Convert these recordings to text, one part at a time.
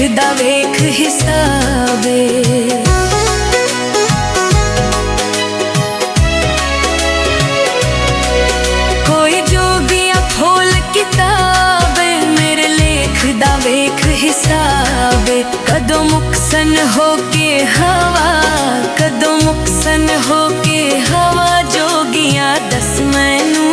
दा वेख हिसाबे। कोई जोगिया खोल किताबे, मेरे लेख दा वेख हिसाबे। कदों मुकसन होके हवा, कदों मुकसन होके हवा, जोगिया दस मैनू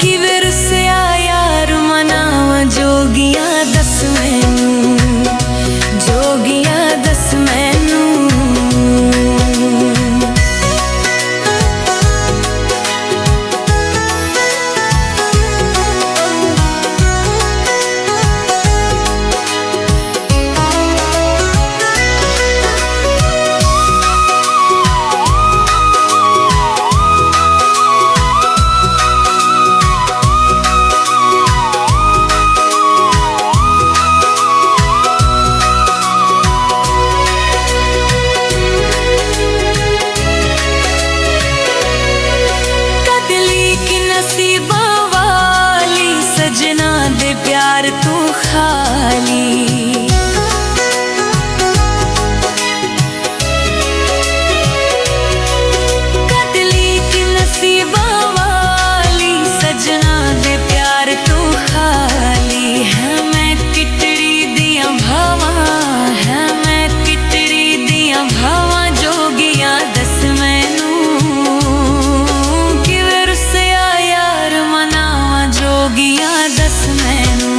किवें रुसिया यार मनावा। जोगिया दस मैनू, जोगिया दस मैनू। प्यार तू खाली कदली की नसीबा वाली, सजना दे प्यार तू खाली। है मैं किटड़ी दिया भावा, है मैं किटड़ी दिया भावा। जोगिया दस मैनू किवें रुसिया यार मनावा। जोगिया दस मैनू,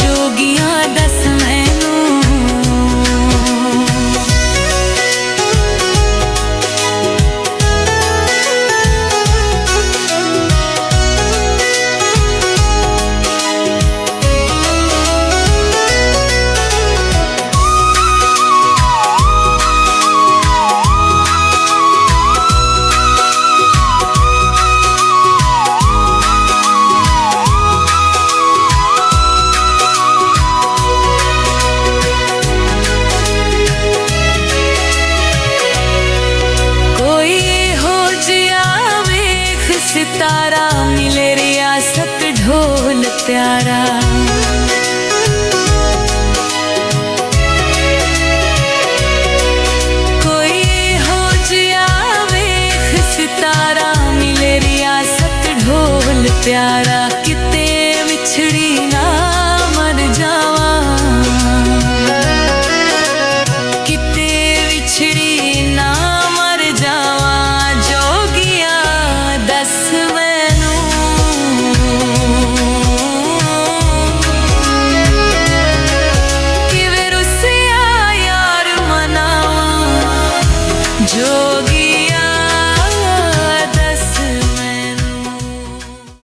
जोगिया दस मैनू। सितारा मिले रियासत ढोल प्यारा। कोई हो जिया वेख सितारा मिले रियासत ढोल प्यारा।